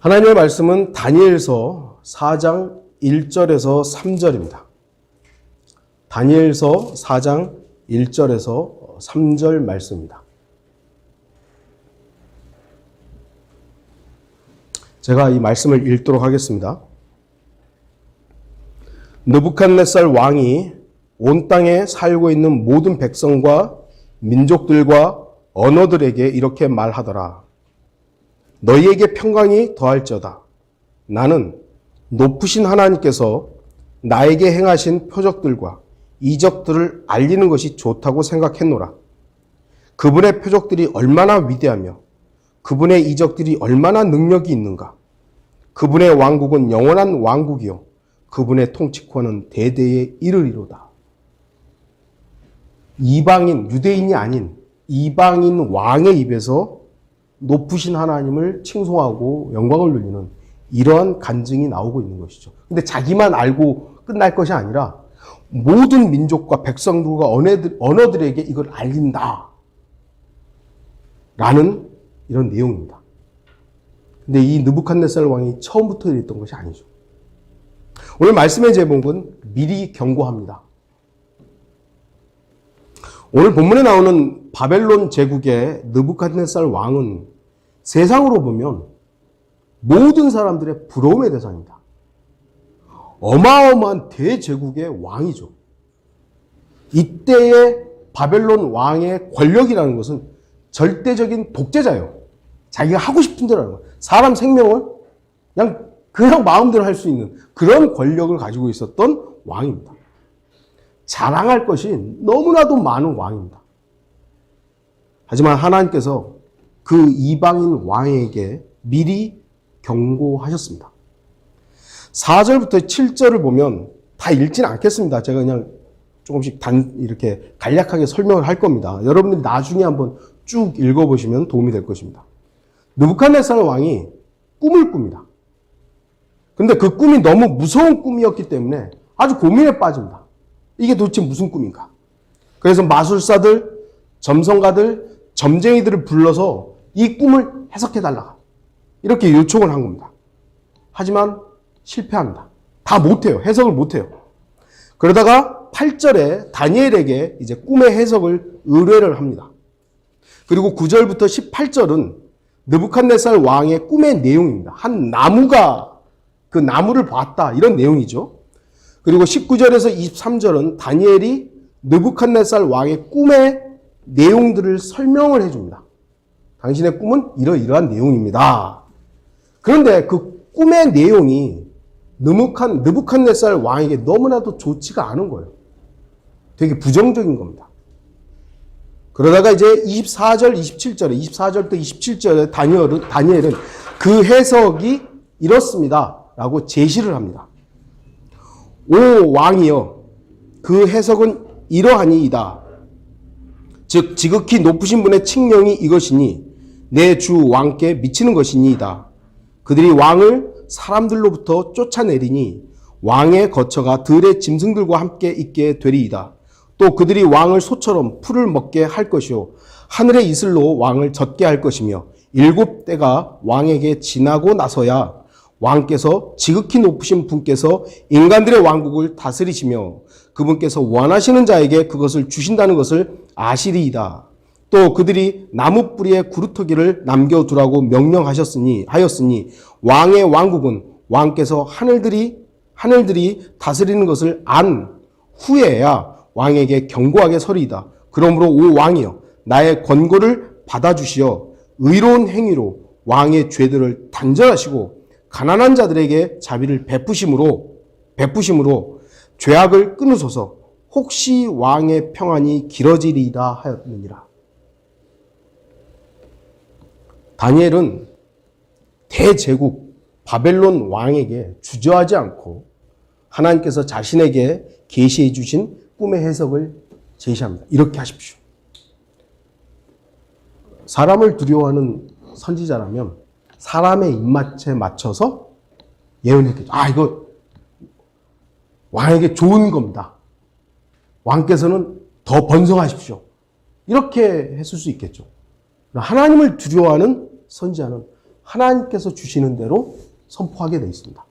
하나님의 말씀은 다니엘서 4장 1절에서 3절입니다. 다니엘서 4장 1절에서 3절 말씀입니다. 제가 이 말씀을 읽도록 하겠습니다. 느부갓네살 왕이 온 땅에 살고 있는 모든 백성과 민족들과 언어들에게 이렇게 말하더라. 너희에게 평강이 더할지어다. 나는 높으신 하나님께서 나에게 행하신 표적들과 이적들을 알리는 것이 좋다고 생각했노라. 그분의 표적들이 얼마나 위대하며 그분의 이적들이 얼마나 능력이 있는가. 그분의 왕국은 영원한 왕국이요 그분의 통치권은 대대에 이르리로다. 이방인, 유대인이 아닌 이방인 왕의 입에서 높으신 하나님을 칭송하고 영광을 돌리는 이러한 간증이 나오고 있는 것이죠. 근데 자기만 알고 끝날 것이 아니라 모든 민족과 백성들과 언어들에게 이걸 알린다. 라는 이런 내용입니다. 근데 이 느부갓네살 왕이 처음부터 이랬던 것이 아니죠. 오늘 말씀의 제목은 미리 경고합니다. 오늘 본문에 나오는 바벨론 제국의 느부갓네살 왕은 세상으로 보면 모든 사람들의 부러움의 대상입니다. 어마어마한 대제국의 왕이죠. 이때의 바벨론 왕의 권력이라는 것은 절대적인 독재자예요. 자기가 하고 싶은 대로 하는 거예요. 사람 생명을 그냥 마음대로 할 수 있는 그런 권력을 가지고 있었던 왕입니다. 자랑할 것이 너무나도 많은 왕입니다. 하지만 하나님께서 그 이방인 왕에게 미리 경고하셨습니다. 4절부터 7절을 보면 다 읽지는 않겠습니다. 제가 그냥 조금씩 이렇게 간략하게 설명을 할 겁니다. 여러분들이 나중에 한번 쭉 읽어보시면 도움이 될 것입니다. 느부갓네살 왕이 꿈을 꿉니다. 근데 그 꿈이 너무 무서운 꿈이었기 때문에 아주 고민에 빠집니다. 이게 도대체 무슨 꿈인가? 그래서 마술사들, 점성가들, 점쟁이들을 불러서 이 꿈을 해석해달라. 이렇게 요청을 한 겁니다. 하지만 실패합니다. 다 못해요. 해석을 못해요. 그러다가 8절에 다니엘에게 이제 꿈의 해석을 의뢰를 합니다. 그리고 9절부터 18절은 느부갓네살 왕의 꿈의 내용입니다. 한 나무가 그 나무를 봤다. 이런 내용이죠. 그리고 19절에서 23절은 다니엘이 느부갓네살 왕의 꿈의 내용들을 설명을 해줍니다. 당신의 꿈은 이러이러한 내용입니다. 그런데 그 꿈의 내용이 느부갓네살 왕에게 너무나도 좋지가 않은 거예요. 되게 부정적인 겁니다. 그러다가 이제 24절, 27절에 24절부터 27절에 다니엘은 그 해석이 이렇습니다. 라고 제시를 합니다. 오 왕이여, 그 해석은 이러하니이다. 즉 지극히 높으신 분의 칙령이 이것이니 내 주 왕께 미치는 것이니이다. 그들이 왕을 사람들로부터 쫓아내리니 왕의 거처가 들의 짐승들과 함께 있게 되리이다. 또 그들이 왕을 소처럼 풀을 먹게 할 것이요 하늘의 이슬로 왕을 젖게 할 것이며 7때가 왕에게 지나고 나서야 왕께서 지극히 높으신 분께서 인간들의 왕국을 다스리시며 그분께서 원하시는 자에게 그것을 주신다는 것을 아시리이다. 또 그들이 나무 뿌리에 구루터기를 남겨두라고 명령하였으니 왕의 왕국은 왕께서 하늘들이 다스리는 것을 안 후에야 왕에게 경고하게 서리이다. 그러므로 오 왕이여, 나의 권고를 받아주시어 의로운 행위로 왕의 죄들을 단절하시고 가난한 자들에게 자비를 베푸심으로 죄악을 끊으소서. 혹시 왕의 평안이 길어지리이다 하였느니라. 다니엘은 대제국 바벨론 왕에게 주저하지 않고 하나님께서 자신에게 계시해 주신 꿈의 해석을 제시합니다. 이렇게 하십시오. 사람을 두려워하는 선지자라면 사람의 입맛에 맞춰서 예언했겠죠. 이거 왕에게 좋은 겁니다. 왕께서는 더 번성하십시오. 이렇게 했을 수 있겠죠. 하나님을 두려워하는 선지자는 하나님께서 주시는 대로 선포하게 되어 있습니다.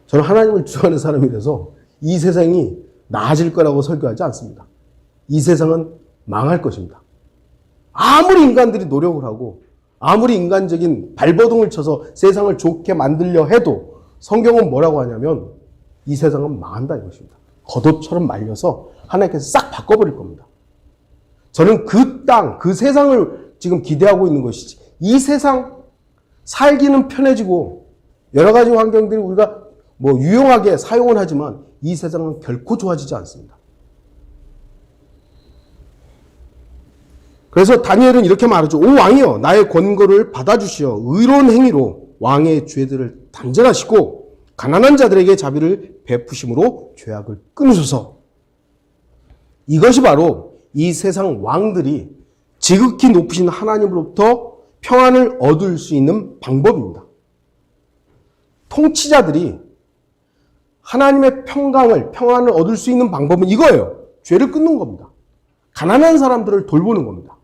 저는 하나님을 주하는 사람이라서 이 세상이 나아질 거라고 설교하지 않습니다. 이 세상은 망할 것입니다. 아무리 인간들이 노력을 하고 아무리 인간적인 발버둥을 쳐서 세상을 좋게 만들려 해도 성경은 뭐라고 하냐면 이 세상은 망한다 이것입니다. 겉옷처럼 말려서 하나님께서 싹 바꿔버릴 겁니다. 저는 그 땅, 그 세상을 지금 기대하고 있는 것이지 이 세상 살기는 편해지고 여러 가지 환경들이 우리가 유용하게 사용은 하지만 이 세상은 결코 좋아지지 않습니다. 그래서 다니엘은 이렇게 말하죠. 오 왕이여 나의 권고를 받아주시어 의로운 행위로 왕의 죄들을 단절하시고 가난한 자들에게 자비를 베푸심으로 죄악을 끊으소서. 이것이 바로 이 세상 왕들이 지극히 높으신 하나님으로부터 평안을 얻을 수 있는 방법입니다. 통치자들이 하나님의 평안을 얻을 수 있는 방법은 이거예요. 죄를 끊는 겁니다. 가난한 사람들을 돌보는 겁니다.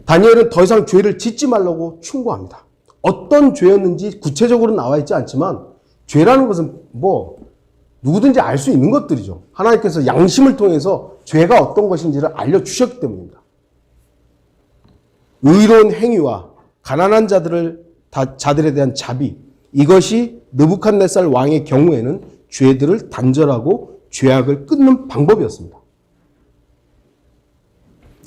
다니엘은 더 이상 죄를 짓지 말라고 충고합니다. 어떤 죄였는지 구체적으로 나와 있지 않지만 죄라는 것은 누구든지 알 수 있는 것들이죠. 하나님께서 양심을 통해서 죄가 어떤 것인지를 알려주셨기 때문입니다. 의로운 행위와 가난한 자들에 대한 자비, 이것이 느부갓네살 왕의 경우에는 죄들을 단절하고 죄악을 끊는 방법이었습니다.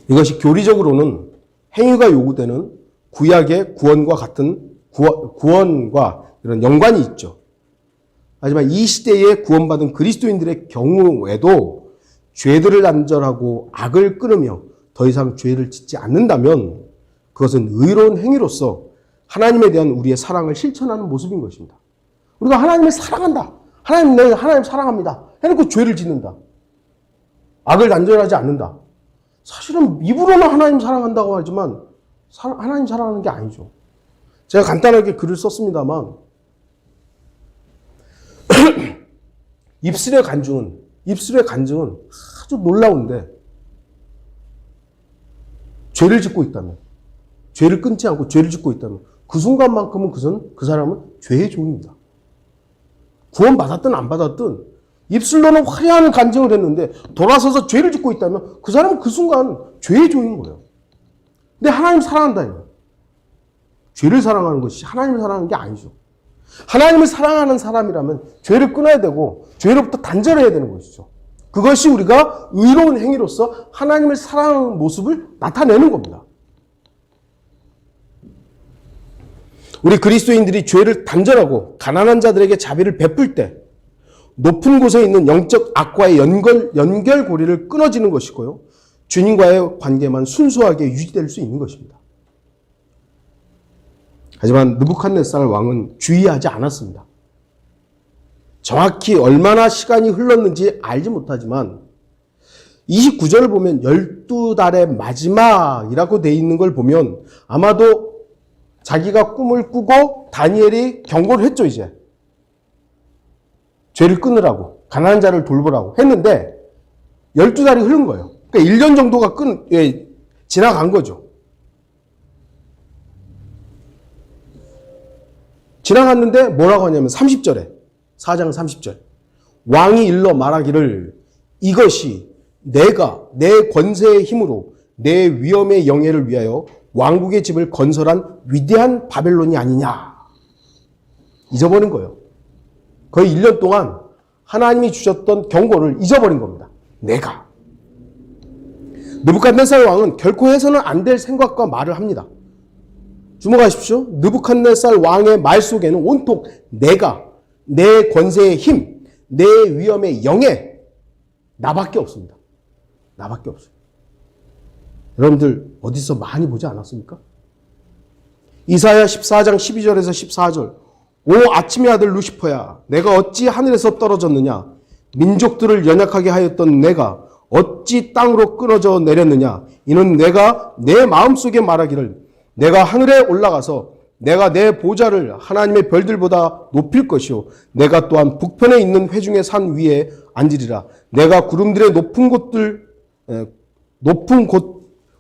이것이 교리적으로는 행위가 요구되는 구약의 구원과 같은 구원과 이런 연관이 있죠. 하지만 이 시대에 구원받은 그리스도인들의 경우에도 죄들을 단절하고 악을 끊으며 더 이상 죄를 짓지 않는다면 그것은 의로운 행위로서 하나님에 대한 우리의 사랑을 실천하는 모습인 것입니다. 우리가 하나님을 사랑한다. 하나님 사랑합니다. 해놓고 죄를 짓는다. 악을 단절하지 않는다. 사실은 입으로는 하나님 사랑한다고 하지만 하나님 사랑하는 게 아니죠. 제가 간단하게 글을 썼습니다만 입술의 간증은 아주 놀라운데 죄를 짓고 있다면 죄를 끊지 않고 죄를 짓고 있다면 그 순간만큼은 그 사람은 죄의 종입니다. 구원받았든 안 받았든 입술로는 화려한 간증을 했는데 돌아서서 죄를 짓고 있다면 그 사람은 그 순간 죄의 종인 거예요. 근데 하나님 사랑한다 이거. 죄를 사랑하는 것이 하나님을 사랑하는 게 아니죠. 하나님을 사랑하는 사람이라면 죄를 끊어야 되고 죄로부터 단절해야 되는 것이죠. 그것이 우리가 의로운 행위로서 하나님을 사랑하는 모습을 나타내는 겁니다. 우리 그리스도인들이 죄를 단절하고 가난한 자들에게 자비를 베풀 때 높은 곳에 있는 영적 악과의 연결고리를 끊어지는 것이고요. 주님과의 관계만 순수하게 유지될 수 있는 것입니다. 하지만 느부갓네살 왕은 주의하지 않았습니다. 정확히 얼마나 시간이 흘렀는지 알지 못하지만 29절을 보면 12달의 마지막이라고 되어 있는 걸 보면 아마도 자기가 꿈을 꾸고 다니엘이 경고를 했죠, 이제. 죄를 끊으라고, 가난한 자를 돌보라고 했는데 12달이 흐른 거예요. 그러니까 1년 정도가 지나간 거죠. 지나갔는데 뭐라고 하냐면 30절에 4장 30절 왕이 일러 말하기를 이것이 내가 내 권세의 힘으로 내 위엄의 영예를 위하여 왕국의 집을 건설한 위대한 바벨론이 아니냐. 잊어버린 거예요. 거의 1년 동안 하나님이 주셨던 경고를 잊어버린 겁니다. 내가. 느부갓네살 왕은 결코 해서는 안 될 생각과 말을 합니다. 주목하십시오. 느부갓네살 왕의 말 속에는 온통 내가, 내 권세의 힘, 내 위엄의 영예, 나밖에 없습니다. 나밖에 없어요. 여러분들 어디서 많이 보지 않았습니까? 이사야 14장 12절에서 14절 오 아침의 아들 루시퍼야 내가 어찌 하늘에서 떨어졌느냐 민족들을 연약하게 하였던 내가 어찌 땅으로 끊어져 내렸느냐 이는 내가 내 마음속에 말하기를 내가 하늘에 올라가서 내가 내 보좌를 하나님의 별들보다 높일 것이요 내가 또한 북편에 있는 회중의 산 위에 앉으리라 내가 구름들의 높은 곳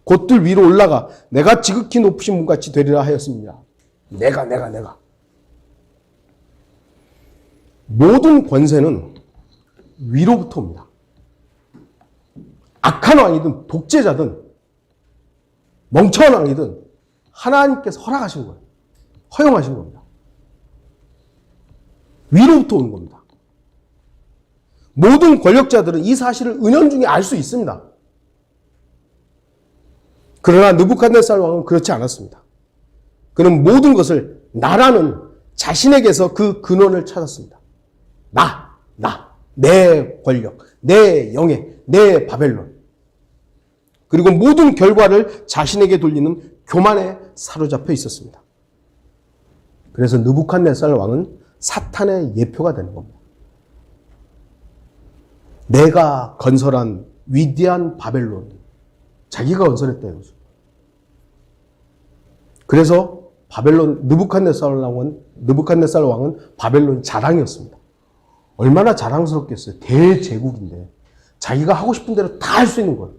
곧들 위로 올라가 내가 지극히 높으신 분같이 되리라 하였습니다. 내가. 모든 권세는 위로부터 옵니다. 악한 왕이든 독재자든 멍청한 왕이든 하나님께서 허락하신 거예요. 허용하신 겁니다. 위로부터 오는 겁니다. 모든 권력자들은 이 사실을 은연중에 알 수 있습니다. 그러나 느부갓네살 왕은 그렇지 않았습니다. 그는 모든 것을 나라는 자신에게서 그 근원을 찾았습니다. 내 권력, 내 영예, 내 바벨론. 그리고 모든 결과를 자신에게 돌리는 교만에 사로잡혀 있었습니다. 그래서 느부갓네살 왕은 사탄의 예표가 되는 겁니다. 내가 건설한 위대한 바벨론, 자기가 건설했다 이거죠. 그래서 느부갓네살 왕은 바벨론 자랑이었습니다. 얼마나 자랑스럽겠어요. 대제국인데 자기가 하고 싶은 대로 다 할 수 있는 거예요.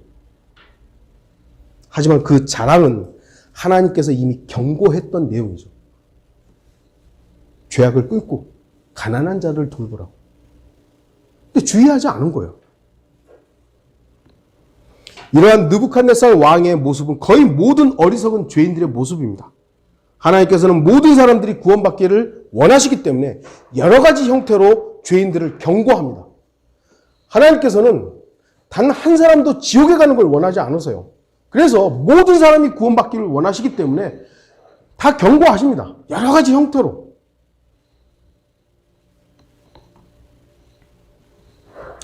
하지만 그 자랑은 하나님께서 이미 경고했던 내용이죠. 죄악을 끊고 가난한 자를 돌보라고. 근데 주의하지 않은 거예요. 이러한 느부갓네살 왕의 모습은 거의 모든 어리석은 죄인들의 모습입니다. 하나님께서는 모든 사람들이 구원받기를 원하시기 때문에 여러 가지 형태로 죄인들을 경고합니다. 하나님께서는 단 한 사람도 지옥에 가는 걸 원하지 않으세요. 그래서 모든 사람이 구원받기를 원하시기 때문에 다 경고하십니다. 여러 가지 형태로.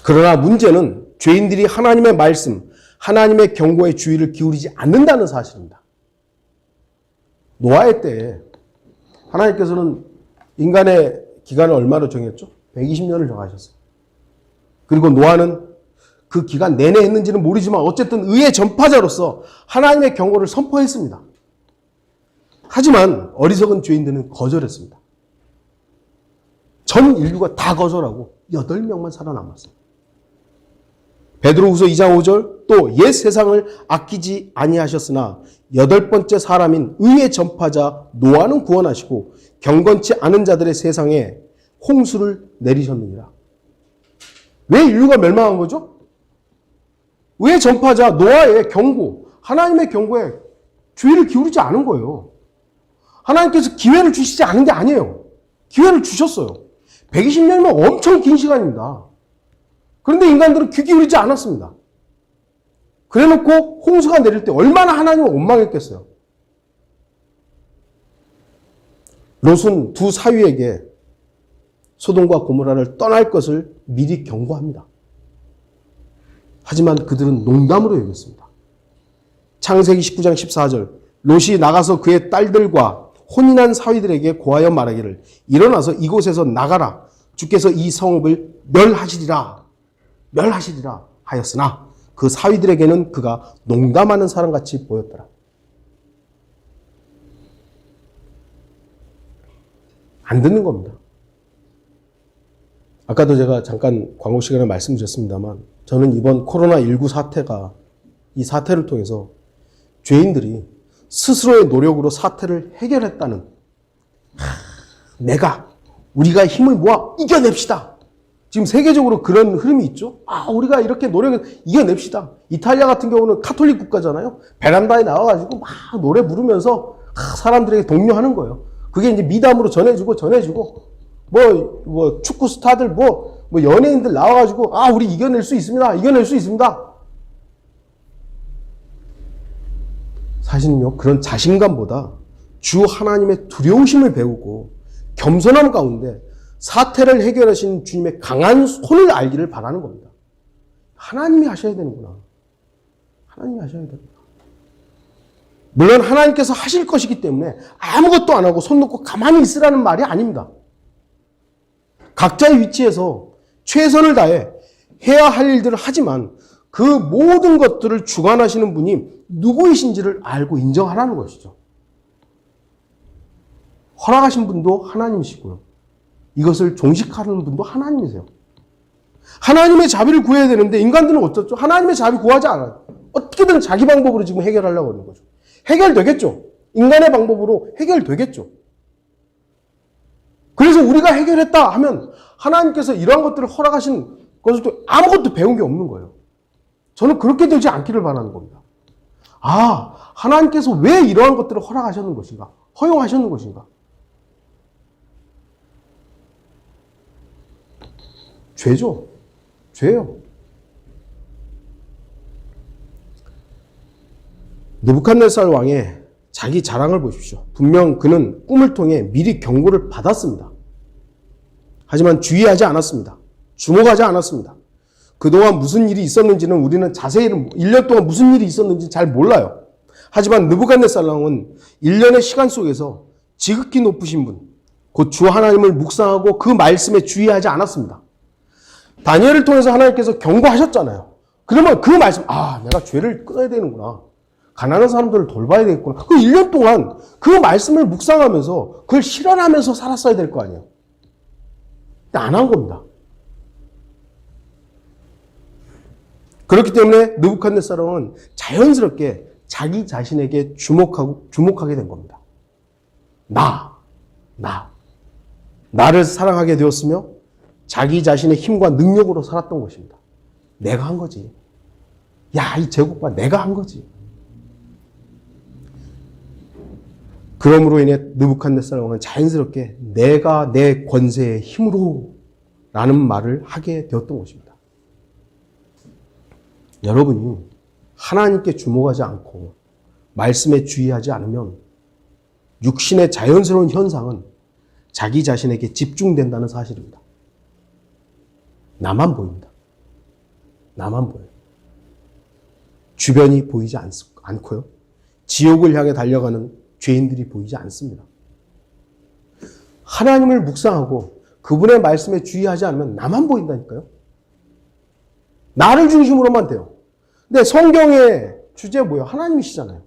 그러나 문제는 죄인들이 하나님의 말씀, 하나님의 경고에 주의를 기울이지 않는다는 사실입니다. 노아의 때에 하나님께서는 인간의 기간을 얼마로 정했죠? 120년을 정하셨어요. 그리고 노아는 그 기간 내내 했는지는 모르지만 어쨌든 의의 전파자로서 하나님의 경고를 선포했습니다. 하지만 어리석은 죄인들은 거절했습니다. 전 인류가 다 거절하고 8명만 살아남았어요. 베드로후서 2장 5절 또 옛 세상을 아끼지 아니하셨으나 8번째 사람인 의의 전파자 노아는 구원하시고 경건치 않은 자들의 세상에 홍수를 내리셨느니라. 왜 인류가 멸망한 거죠? 의의 전파자 노아의 경고, 하나님의 경고에 주의를 기울이지 않은 거예요. 하나님께서 기회를 주시지 않은 게 아니에요. 기회를 주셨어요. 120년이면 엄청 긴 시간입니다. 그런데 인간들은 귀 기울이지 않았습니다. 그래놓고 홍수가 내릴 때 얼마나 하나님을 원망했겠어요. 롯은 두 사위에게 소돔과 고모라를 떠날 것을 미리 경고합니다. 하지만 그들은 농담으로 여겼습니다. 창세기 19장 14절 롯이 나가서 그의 딸들과 혼인한 사위들에게 고하여 말하기를 일어나서 이곳에서 나가라. 주께서 이 성읍을 멸하시리라 하였으나 그 사위들에게는 그가 농담하는 사람같이 보였더라. 안 듣는 겁니다. 아까도 제가 잠깐 광고 시간에 말씀드렸습니다만 저는 이번 코로나19 사태가 이 사태를 통해서 죄인들이 스스로의 노력으로 사태를 해결했다는 우리가 힘을 모아 이겨냅시다. 지금 세계적으로 그런 흐름이 있죠. 우리가 이렇게 노력해서 이겨냅시다. 이탈리아 같은 경우는 카톨릭 국가잖아요. 베란다에 나와가지고 막 노래 부르면서 사람들에게 독려하는 거예요. 그게 이제 미담으로 전해주고 축구 스타들 연예인들 나와가지고 우리 이겨낼 수 있습니다. 사실은요, 그런 자신감보다 주 하나님의 두려우심을 배우고 겸손함 가운데 사태를 해결하신 주님의 강한 손을 알기를 바라는 겁니다. 하나님이 하셔야 되는구나. 하나님이 하셔야 됩니다. 물론 하나님께서 하실 것이기 때문에 아무것도 안 하고 손 놓고 가만히 있으라는 말이 아닙니다. 각자의 위치에서 최선을 다해 해야 할 일들을 하지만 그 모든 것들을 주관하시는 분이 누구이신지를 알고 인정하라는 것이죠. 허락하신 분도 하나님이시고요. 이것을 종식하는 분도 하나님이세요. 하나님의 자비를 구해야 되는데 인간들은 어쩌죠? 하나님의 자비 구하지 않아요. 어떻게든 자기 방법으로 지금 해결하려고 하는 거죠. 해결되겠죠. 인간의 방법으로 해결되겠죠. 그래서 우리가 해결했다 하면 하나님께서 이러한 것들을 허락하신 것을 또 아무것도 배운 게 없는 거예요. 저는 그렇게 되지 않기를 바라는 겁니다. 아, 하나님께서 왜 이러한 것들을 허락하셨는 것인가? 허용하셨는 것인가? 죄죠. 죄예요. 느부갓네살 왕의 자기 자랑을 보십시오. 분명 그는 꿈을 통해 미리 경고를 받았습니다. 하지만 주의하지 않았습니다. 주목하지 않았습니다. 그동안 무슨 일이 있었는지는 우리는 자세히 1년 동안 무슨 일이 있었는지 잘 몰라요. 하지만 느부갓네살 왕은 1년의 시간 속에서 지극히 높으신 분, 곧 주 하나님을 묵상하고 그 말씀에 주의하지 않았습니다. 다니엘을 통해서 하나님께서 경고하셨잖아요. 그러면 그 말씀, 내가 죄를 끊어야 되는구나. 가난한 사람들을 돌봐야 되겠구나. 그 1년 동안 그 말씀을 묵상하면서 그걸 실현하면서 살았어야 될 거 아니에요. 근데 안 한 겁니다. 그렇기 때문에 느부갓네살 왕은 자연스럽게 자기 자신에게 주목하게 된 겁니다. 나를 사랑하게 되었으며 자기 자신의 힘과 능력으로 살았던 것입니다. 내가 한 거지. 야, 이 제국과 내가 한 거지. 그러므로 인해 느부갓네살 왕은 자연스럽게 내가 내 권세의 힘으로 라는 말을 하게 되었던 것입니다. 여러분이 하나님께 주목하지 않고 말씀에 주의하지 않으면 육신의 자연스러운 현상은 자기 자신에게 집중된다는 사실입니다. 나만 보인다. 나만 보여요. 주변이 보이지 않고요. 지옥을 향해 달려가는 죄인들이 보이지 않습니다. 하나님을 묵상하고 그분의 말씀에 주의하지 않으면 나만 보인다니까요. 나를 중심으로만 돼요. 근데 성경의 주제 뭐예요? 하나님이시잖아요.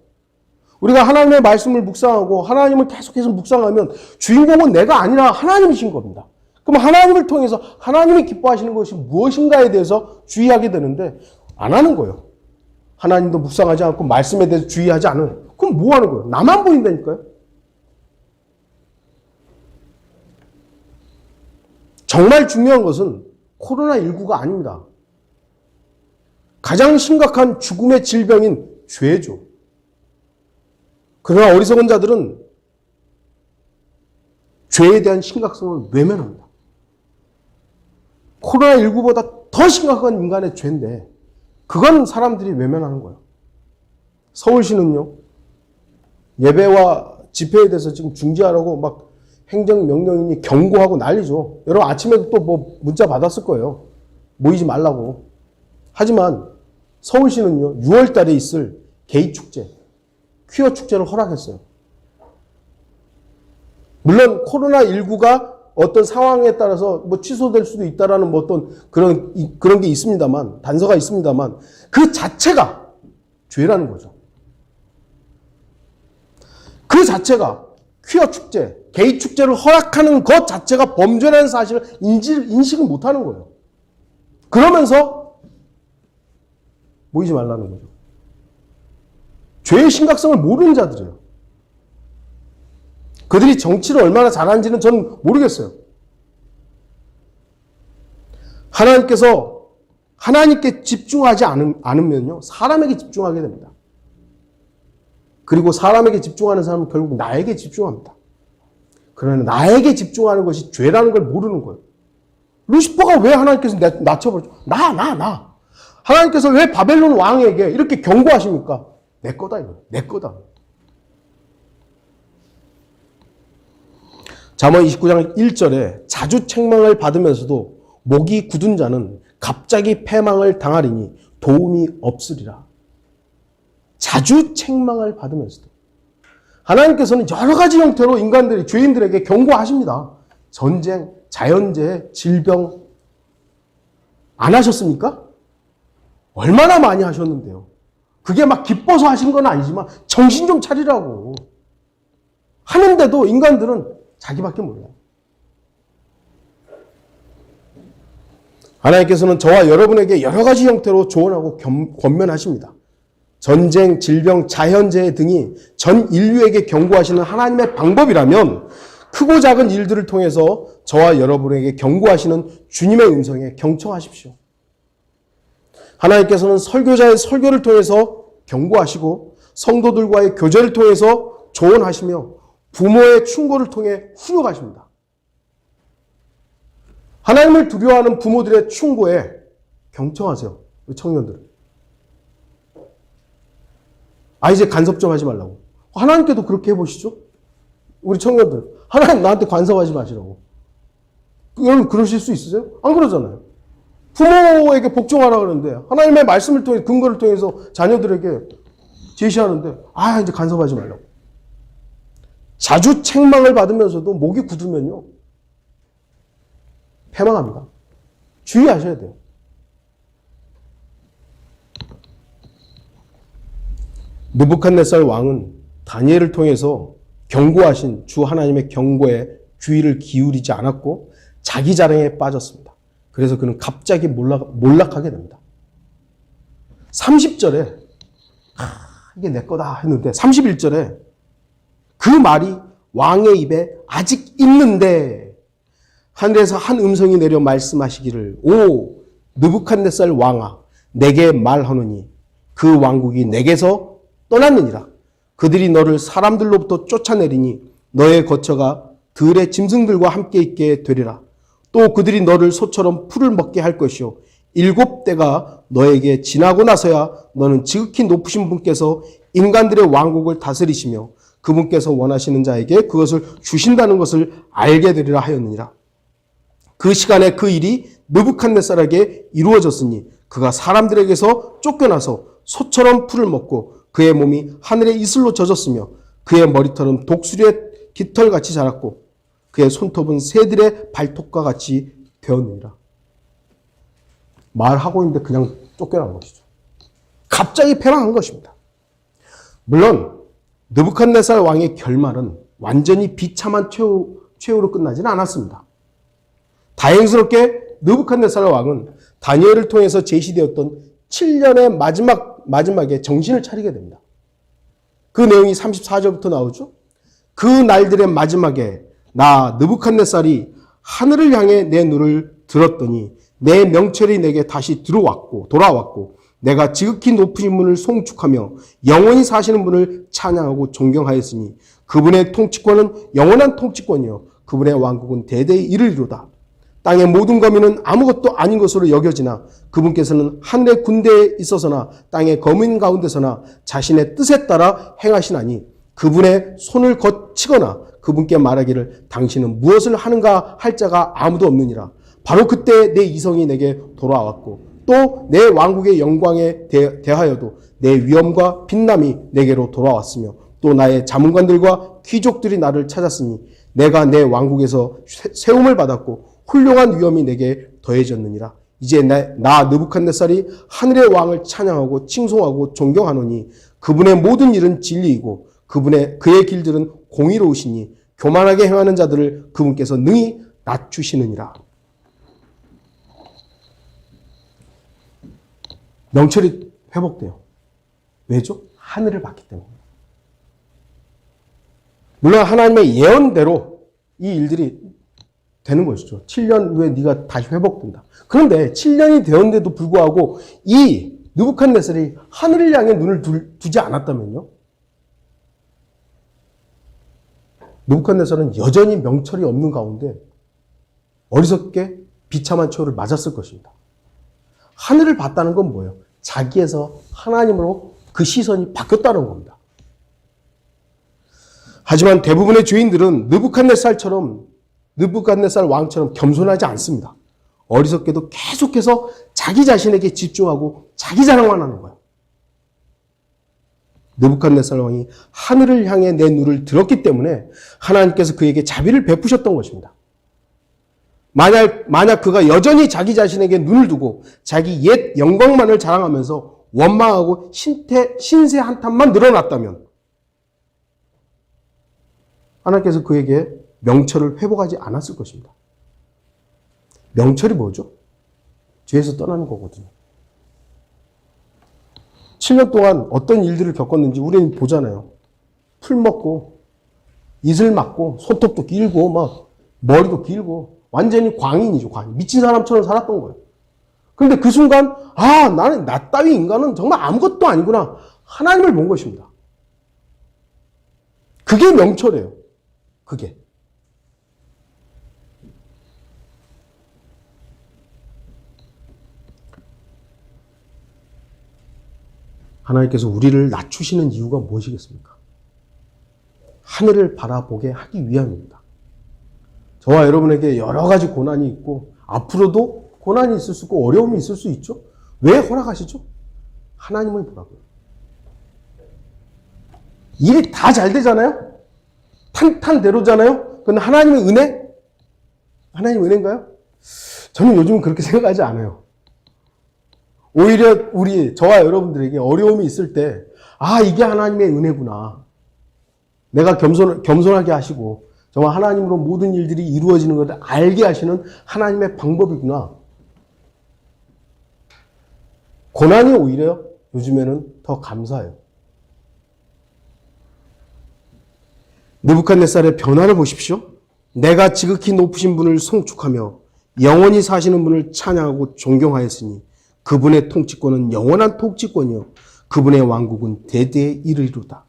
우리가 하나님의 말씀을 묵상하고 하나님을 계속해서 묵상하면 주인공은 내가 아니라 하나님이신 겁니다. 그럼 하나님을 통해서 하나님이 기뻐하시는 것이 무엇인가에 대해서 주의하게 되는데 안 하는 거예요. 하나님도 묵상하지 않고 말씀에 대해서 주의하지 않은. 그럼 뭐 하는 거예요? 나만 보인다니까요. 정말 중요한 것은 코로나19가 아닙니다. 가장 심각한 죽음의 질병인 죄죠. 그러나 어리석은 자들은 죄에 대한 심각성을 외면합니다. 코로나19보다 더 심각한 인간의 죄인데 그건 사람들이 외면하는 거예요. 서울시는요, 예배와 집회에 대해서 지금 중지하라고 막 행정명령이니 경고하고 난리죠. 여러분 아침에도 또 뭐 문자 받았을 거예요. 모이지 말라고. 하지만 서울시는요, 6월 달에 있을 게이 축제, 퀴어 축제를 허락했어요. 물론 코로나19가 어떤 상황에 따라서 뭐 취소될 수도 있다라는 뭐 어떤 그런 게 있습니다만, 단서가 있습니다만, 그 자체가 죄라는 거죠. 그 자체가 퀴어 축제, 게이 축제를 허락하는 것 자체가 범죄라는 사실을 인식을 못하는 거예요. 그러면서 모이지 말라는 거죠. 죄의 심각성을 모르는 자들이에요. 그들이 정치를 얼마나 잘하는지는 저는 모르겠어요. 하나님께 집중하지 않으면요, 사람에게 집중하게 됩니다. 그리고 사람에게 집중하는 사람은 결국 나에게 집중합니다. 그러나 나에게 집중하는 것이 죄라는 걸 모르는 거예요. 루시퍼가 왜 하나님께서 낮춰버렸죠? 나. 하나님께서 왜 바벨론 왕에게 이렇게 경고하십니까? 내 거다, 이거. 내 거다. 잠언 29장 1절에 자주 책망을 받으면서도 목이 굳은 자는 갑자기 패망을 당하리니 도움이 없으리라. 자주 책망을 받으면서도. 하나님께서는 여러 가지 형태로 인간들이, 죄인들에게 경고하십니다. 전쟁, 자연재해, 질병. 안 하셨습니까? 얼마나 많이 하셨는데요. 그게 막 기뻐서 하신 건 아니지만 정신 좀 차리라고. 하는데도 인간들은 자기밖에 몰라요. 하나님께서는 저와 여러분에게 여러 가지 형태로 조언하고 권면하십니다. 전쟁, 질병, 자연재해 등이 전 인류에게 경고하시는 하나님의 방법이라면 크고 작은 일들을 통해서 저와 여러분에게 경고하시는 주님의 음성에 경청하십시오. 하나님께서는 설교자의 설교를 통해서 경고하시고 성도들과의 교제를 통해서 조언하시며 부모의 충고를 통해 훈육하십니다. 하나님을 두려워하는 부모들의 충고에 경청하세요. 우리 청년들. 이제 간섭 좀 하지 말라고. 하나님께도 그렇게 해보시죠. 우리 청년들. 하나님 나한테 간섭하지 마시라고. 여러분 그러실 수 있으세요? 안 그러잖아요. 부모에게 복종하라 그러는데 하나님의 말씀을 통해 근거를 통해서 자녀들에게 제시하는데 이제 간섭하지 말라고. 자주 책망을 받으면서도 목이 굳으면요. 패망합니다. 주의하셔야 돼요. 느부갓네살 왕은 다니엘을 통해서 경고하신 주 하나님의 경고에 주의를 기울이지 않았고 자기 자랑에 빠졌습니다. 그래서 그는 갑자기 몰락하게 됩니다. 30절에 이게 내 거다 했는데 31절에 그 말이 왕의 입에 아직 있는데 하늘에서 한 음성이 내려 말씀하시기를 오 느부갓네살 왕아 내게 말하노니 그 왕국이 내게서 떠났느니라. 그들이 너를 사람들로부터 쫓아내리니 너의 거처가 들의 짐승들과 함께 있게 되리라. 또 그들이 너를 소처럼 풀을 먹게 할 것이요 7대가 너에게 지나고 나서야 너는 지극히 높으신 분께서 인간들의 왕국을 다스리시며 그분께서 원하시는 자에게 그것을 주신다는 것을 알게 되리라 하였느니라. 그 시간에 그 일이 느부갓네살에게 이루어졌으니 그가 사람들에게서 쫓겨나서 소처럼 풀을 먹고 그의 몸이 하늘의 이슬로 젖었으며 그의 머리털은 독수리의 깃털같이 자랐고 그의 손톱은 새들의 발톱과 같이 되었느니라. 말하고 있는데 그냥 쫓겨난 것이죠. 갑자기 패망한 것입니다. 물론 느부갓네살 왕의 결말은 완전히 비참한 최후로 끝나지는 않았습니다. 다행스럽게 느부갓네살 왕은 다니엘을 통해서 제시되었던 7년의 마지막에 정신을 차리게 됩니다. 그 내용이 34절부터 나오죠. 그 날들의 마지막에 나 느부갓네살이 하늘을 향해 내 눈을 들었더니 내 명철이 내게 다시 돌아왔고 내가 지극히 높으신 분을 송축하며 영원히 사시는 분을 찬양하고 존경하였으니 그분의 통치권은 영원한 통치권이요 그분의 왕국은 대대에 이르리로다. 땅의 모든 거민은 아무것도 아닌 것으로 여겨지나 그분께서는 하늘의 군대에 있어서나 땅의 거민 가운데서나 자신의 뜻에 따라 행하시나니 그분의 손을 거치거나 그분께 말하기를 당신은 무엇을 하는가 할 자가 아무도 없느니라. 바로 그때 내 이성이 내게 돌아왔고 또 내 왕국의 영광에 대하여도 내 위엄과 빛남이 내게로 돌아왔으며 또 나의 자문관들과 귀족들이 나를 찾았으니 내가 내 왕국에서 세움을 받았고 훌륭한 위엄이 내게 더해졌느니라. 이제 나 느부갓네살이 하늘의 왕을 찬양하고 칭송하고 존경하노니 그분의 모든 일은 진리이고 그의 길들은 공의로우시니 교만하게 행하는 자들을 그분께서 능히 낮추시느니라. 명철이 회복돼요. 왜죠? 하늘을 봤기 때문에. 물론 하나님의 예언대로 이 일들이 되는 것이죠. 7년 후에 네가 다시 회복된다. 그런데 7년이 되었는데도 불구하고 이 느부갓네살이 하늘을 향해 눈을 두지 않았다면요. 느부갓네살은 여전히 명철이 없는 가운데 어리석게 비참한 최후를 맞았을 것입니다. 하늘을 봤다는 건 뭐예요? 자기에서 하나님으로 그 시선이 바뀌었다는 겁니다. 하지만 대부분의 죄인들은 느부갓네살 왕처럼 겸손하지 않습니다. 어리석게도 계속해서 자기 자신에게 집중하고 자기 자랑만 하는 거예요. 느부갓네살 왕이 하늘을 향해 내 눈을 들었기 때문에 하나님께서 그에게 자비를 베푸셨던 것입니다. 만약 그가 여전히 자기 자신에게 눈을 두고 자기 옛 영광만을 자랑하면서 원망하고 신세 한탄만 늘어났다면 하나님께서 그에게 명철을 회복하지 않았을 것입니다. 명철이 뭐죠? 죄에서 떠나는 거거든요. 7년 동안 어떤 일들을 겪었는지 우리는 보잖아요. 풀 먹고, 이슬 맞고, 손톱도 길고, 막, 머리도 길고, 완전히 광인이죠, 광인. 미친 사람처럼 살았던 거예요. 그런데 그 순간, 아, 나는, 나 따위 인간은 정말 아무것도 아니구나. 하나님을 본 것입니다. 그게 명철이에요. 그게. 하나님께서 우리를 낮추시는 이유가 무엇이겠습니까? 하늘을 바라보게 하기 위함입니다. 저와 여러분에게 여러 가지 고난이 있고 앞으로도 고난이 있을 수 있고 어려움이 있을 수 있죠. 왜 허락하시죠? 하나님을 보라고요. 일이 다 잘 되잖아요. 탄탄대로잖아요. 그런데 하나님의 은혜? 하나님 은혜인가요? 저는 요즘은 그렇게 생각하지 않아요. 오히려 저와 여러분들에게 어려움이 있을 때, 아, 이게 하나님의 은혜구나. 내가 겸손하게 하시고, 정말 하나님으로 모든 일들이 이루어지는 것을 알게 하시는 하나님의 방법이구나. 고난이 오히려 요즘에는 더 감사해요. 느부갓네살의 변화를 보십시오. 내가 지극히 높으신 분을 송축하며 영원히 사시는 분을 찬양하고 존경하였으니 그분의 통치권은 영원한 통치권이요 그분의 왕국은 대대에 이르리로다.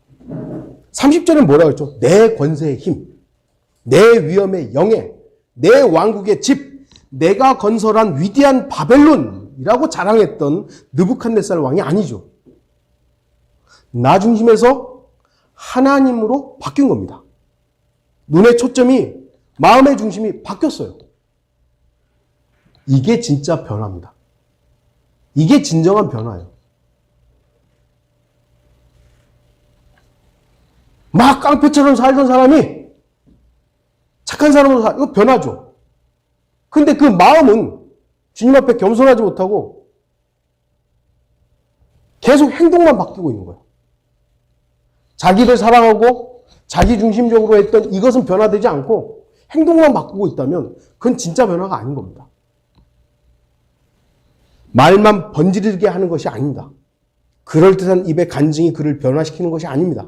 30절에 뭐라고 했죠? 내 권세의 힘, 내 위엄의 영예, 내 왕국의 집, 내가 건설한 위대한 바벨론이라고 자랑했던 느부갓네살 왕이 아니죠. 나 중심에서 하나님으로 바뀐 겁니다. 눈의 초점이, 마음의 중심이 바뀌었어요. 이게 진짜 변화입니다. 이게 진정한 변화예요. 막 깡패처럼 살던 사람이 착한 사람으로 이거 변하죠. 근데 그 마음은 주님 앞에 겸손하지 못하고 계속 행동만 바뀌고 있는 거예요. 자기를 사랑하고 자기 중심적으로 했던 이것은 변화되지 않고 행동만 바꾸고 있다면 그건 진짜 변화가 아닌 겁니다. 말만 번지르게 하는 것이 아닙니다. 그럴듯한 입의 간증이 그를 변화시키는 것이 아닙니다.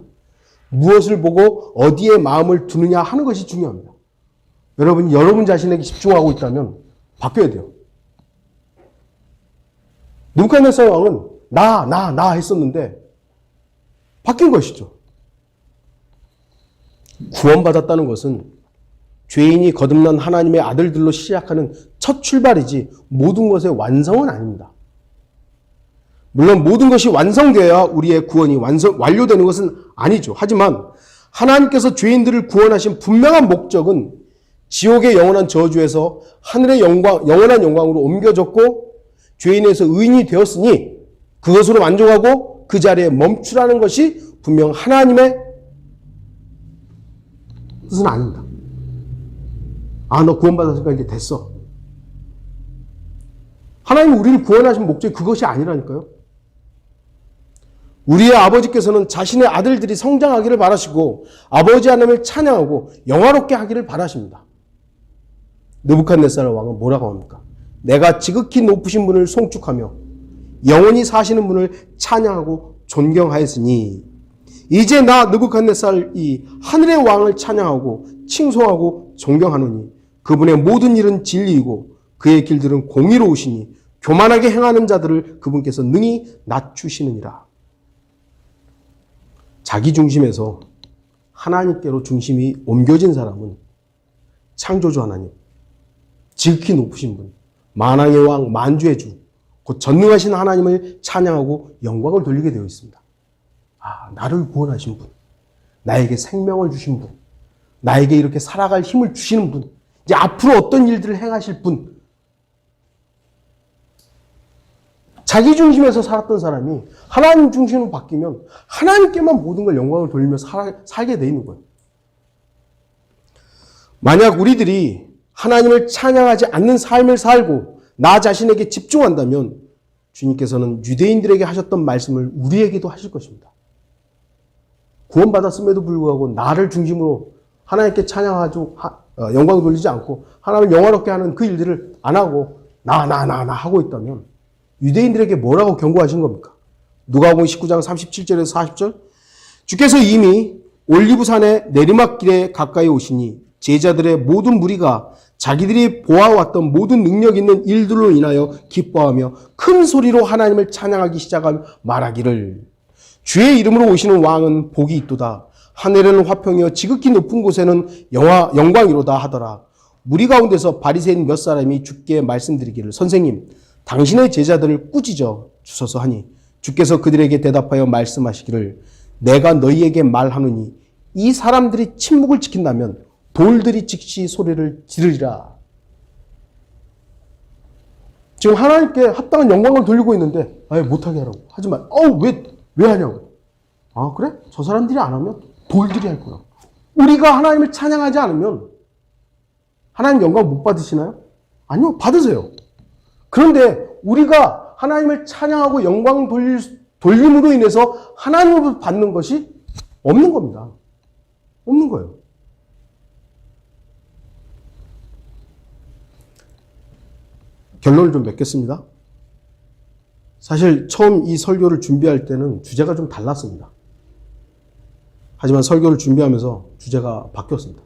무엇을 보고 어디에 마음을 두느냐 하는 것이 중요합니다. 여러분이 여러분 자신에게 집중하고 있다면 바뀌어야 돼요. 느부갓네살 왕은 나 했었는데 바뀐 것이죠. 구원받았다는 것은 죄인이 거듭난 하나님의 아들들로 시작하는 첫 출발이지 모든 것의 완성은 아닙니다. 물론 모든 것이 완성되어야 우리의 구원이 완료되는 것은 아니죠. 하지만 하나님께서 죄인들을 구원하신 분명한 목적은 지옥의 영원한 저주에서 하늘의 영원한 영광으로 옮겨졌고 죄인에서 의인이 되었으니 그것으로 만족하고 그 자리에 멈추라는 것이 분명 하나님의 뜻은 아닙니다. 아, 너 구원받았으니까 이제 됐어. 하나님이 우리를 구원하신 목적이 그것이 아니라니까요. 우리의 아버지께서는 자신의 아들들이 성장하기를 바라시고 아버지 하나님을 찬양하고 영화롭게 하기를 바라십니다. 느부갓네살 왕은 뭐라고 합니까? 내가 지극히 높으신 분을 송축하며 영원히 사시는 분을 찬양하고 존경하였으니 이제 나 느부갓네살이 하늘의 왕을 찬양하고 칭송하고 존경하노니 그분의 모든 일은 진리이고 그의 길들은 공의로우시니 교만하게 행하는 자들을 그분께서 능히 낮추시느니라. 자기 중심에서 하나님께로 중심이 옮겨진 사람은 창조주 하나님, 지극히 높으신 분, 만왕의 왕, 만주의 주, 곧 전능하신 하나님을 찬양하고 영광을 돌리게 되어 있습니다. 아, 나를 구원하신 분, 나에게 생명을 주신 분, 나에게 이렇게 살아갈 힘을 주시는 분, 이제 앞으로 어떤 일들을 행하실 분. 자기 중심에서 살았던 사람이 하나님 중심으로 바뀌면 하나님께만 모든 걸 영광을 돌리며 살게 돼 있는 거예요. 만약 우리들이 하나님을 찬양하지 않는 삶을 살고 나 자신에게 집중한다면 주님께서는 유대인들에게 하셨던 말씀을 우리에게도 하실 것입니다. 구원받았음에도 불구하고 나를 중심으로 하나님께 찬양하고 영광 돌리지 않고 하나님을 영화롭게 하는 그 일들을 안 하고 나 하고 있다면 유대인들에게 뭐라고 경고하신 겁니까? 누가복음 19장 37절에서 40절. 주께서 이미 올리브산의 내리막길에 가까이 오시니 제자들의 모든 무리가 자기들이 보아왔던 모든 능력 있는 일들로 인하여 기뻐하며 큰 소리로 하나님을 찬양하기 시작하며 말하기를 주의 이름으로 오시는 왕은 복이 있도다. 하늘에는 화평이요 지극히 높은 곳에는 영광이로다 하더라. 무리 가운데서 바리새인 몇 사람이 주께 말씀드리기를 선생님 당신의 제자들을 꾸짖어 주소서 하니 주께서 그들에게 대답하여 말씀하시기를 내가 너희에게 말하노니 이 사람들이 침묵을 지킨다면 돌들이 즉시 소리를 지르리라. 지금 하나님께 합당한 영광을 돌리고 있는데 못하게 하라고. 하지만 왜 하냐고. 아 그래? 저 사람들이 안 하면 돌들이 할 거야. 우리가 하나님을 찬양하지 않으면 하나님 영광 못 받으시나요? 아니요. 받으세요. 그런데 우리가 하나님을 찬양하고 영광 돌림으로 인해서 하나님으로 받는 것이 없는 겁니다. 없는 거예요. 결론을 좀 맺겠습니다. 사실 처음 이 설교를 준비할 때는 주제가 좀 달랐습니다. 하지만 설교를 준비하면서 주제가 바뀌었습니다.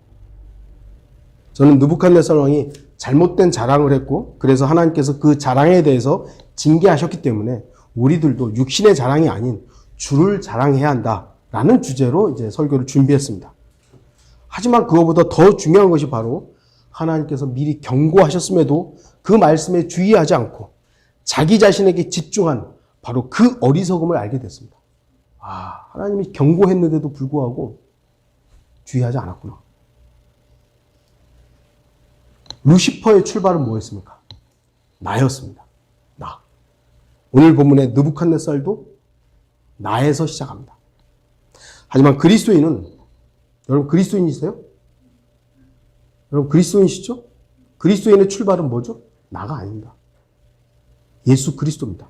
저는 느부갓네살 왕이 잘못된 자랑을 했고 그래서 하나님께서 그 자랑에 대해서 징계하셨기 때문에 우리들도 육신의 자랑이 아닌 주를 자랑해야 한다라는 주제로 이제 설교를 준비했습니다. 하지만 그거보다 더 중요한 것이 바로 하나님께서 미리 경고하셨음에도 그 말씀에 주의하지 않고 자기 자신에게 집중한 바로 그 어리석음을 알게 됐습니다. 하나님이 경고했는데도 불구하고 주의하지 않았구나. 루시퍼의 출발은 뭐였습니까? 나였습니다. 나. 오늘 본문의 느부갓네살도 나에서 시작합니다. 하지만 그리스도인은 여러분 그리스도인이세요? 여러분 그리스도인이시죠? 그리스도인의 출발은 뭐죠? 나가 아닙니다. 예수 그리스도입니다.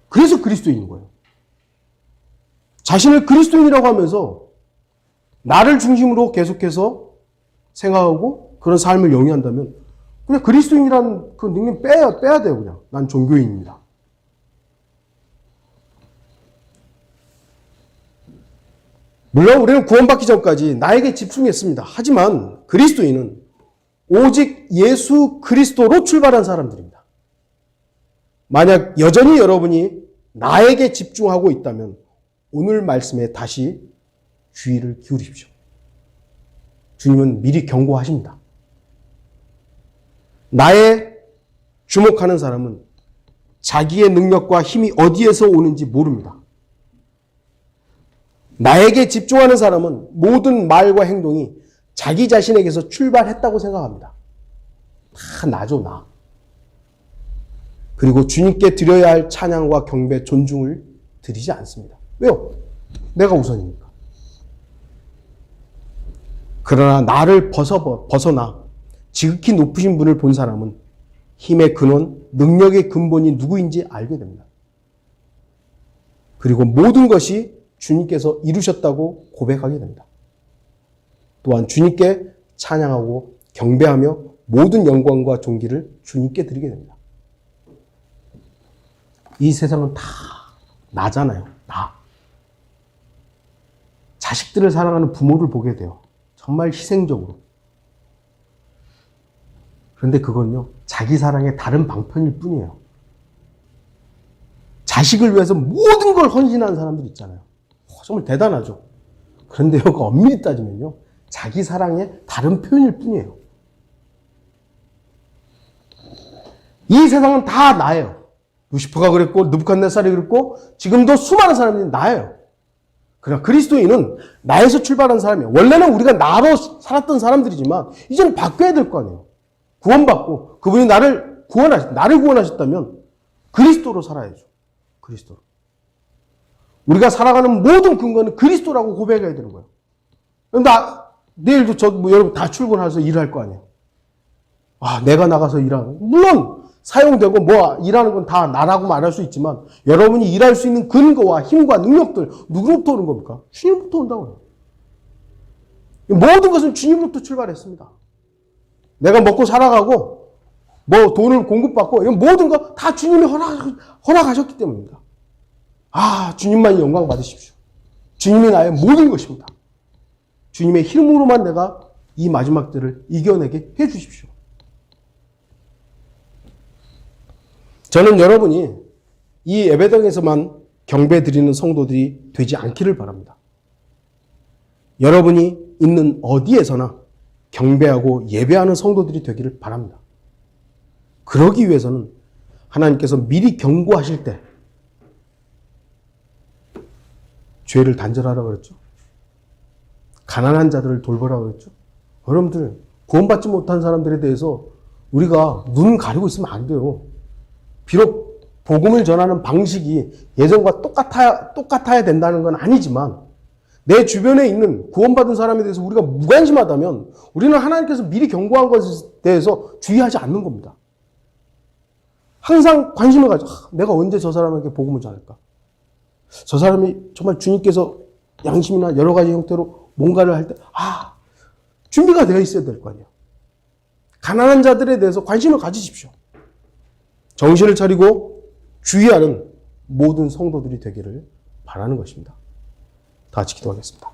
그래서 그리스도인인 거예요. 자신을 그리스도인이라고 하면서 나를 중심으로 계속해서 생각하고 그런 삶을 영위한다면 그냥 그리스도인이라는 그 닉네임 빼야 돼요. 그냥 난 종교인입니다. 물론 우리는 구원받기 전까지 나에게 집중했습니다. 하지만 그리스도인은 오직 예수 그리스도로 출발한 사람들입니다. 만약 여전히 여러분이 나에게 집중하고 있다면 오늘 말씀에 다시 주의를 기울이십시오. 주님은 미리 경고하십니다. 나에 주목하는 사람은 자기의 능력과 힘이 어디에서 오는지 모릅니다. 나에게 집중하는 사람은 모든 말과 행동이 자기 자신에게서 출발했다고 생각합니다. 다 나죠, 나. 그리고 주님께 드려야 할 찬양과 경배, 존중을 드리지 않습니다. 왜요? 내가 우선이니까. 그러나 나를 벗어나 지극히 높으신 분을 본 사람은 힘의 근원, 능력의 근본이 누구인지 알게 됩니다. 그리고 모든 것이 주님께서 이루셨다고 고백하게 됩니다. 또한 주님께 찬양하고 경배하며 모든 영광과 존귀를 주님께 드리게 됩니다. 이 세상은 다 나잖아요. 나. 자식들을 사랑하는 부모를 보게 돼요. 정말 희생적으로. 그런데 그건요, 자기 사랑의 다른 방편일 뿐이에요. 자식을 위해서 모든 걸 헌신하는 사람들 있잖아요. 정말 대단하죠. 그런데요, 그 엄밀히 따지면요, 자기 사랑의 다른 표현일 뿐이에요. 이 세상은 다 나예요. 루시퍼가 그랬고, 느부갓네살이 그랬고, 지금도 수많은 사람들이 나예요. 그러나 그리스도인은 나에서 출발한 사람이에요. 원래는 우리가 나로 살았던 사람들이지만, 이제는 바뀌어야 될 거 아니에요. 구원받고, 그분이 나를 구원하셨다면, 그리스도로 살아야죠. 그리스도로. 우리가 살아가는 모든 근거는 그리스도라고 고백해야 되는 거예요. 내일도 여러분 다 출근해서 일할 거 아니에요. 내가 나가서 일하는. 물론, 사용되고 일하는 건 다 나라고 말할 수 있지만, 여러분이 일할 수 있는 근거와 힘과 능력들, 누구로부터 오는 겁니까? 주님부터 온다고요. 모든 것은 주님부터 출발했습니다. 내가 먹고 살아가고, 돈을 공급받고, 이런 모든 거 다 주님이 허락하셨기 때문입니다. 주님만 영광 받으십시오. 주님이 나의 모든 것입니다. 주님의 힘으로만 내가 이 마지막 때를 이겨내게 해주십시오. 저는 여러분이 이 예배당에서만 경배 드리는 성도들이 되지 않기를 바랍니다. 여러분이 있는 어디에서나 경배하고 예배하는 성도들이 되기를 바랍니다. 그러기 위해서는 하나님께서 미리 경고하실 때 죄를 단절하라고 그랬죠. 가난한 자들을 돌보라고 그랬죠. 여러분들 구원받지 못한 사람들에 대해서 우리가 눈 가리고 있으면 안 돼요. 비록 복음을 전하는 방식이 예전과 똑같아야 된다는 건 아니지만 내 주변에 있는 구원받은 사람에 대해서 우리가 무관심하다면 우리는 하나님께서 미리 경고한 것에 대해서 주의하지 않는 겁니다. 항상 관심을 가지고 내가 언제 저 사람에게 복음을 전할까? 저 사람이 정말 주님께서 양심이나 여러 가지 형태로 뭔가를 할 때 준비가 되어 있어야 될 거 아니에요. 가난한 자들에 대해서 관심을 가지십시오. 정신을 차리고 주의하는 모든 성도들이 되기를 바라는 것입니다. 다 같이 기도하겠습니다.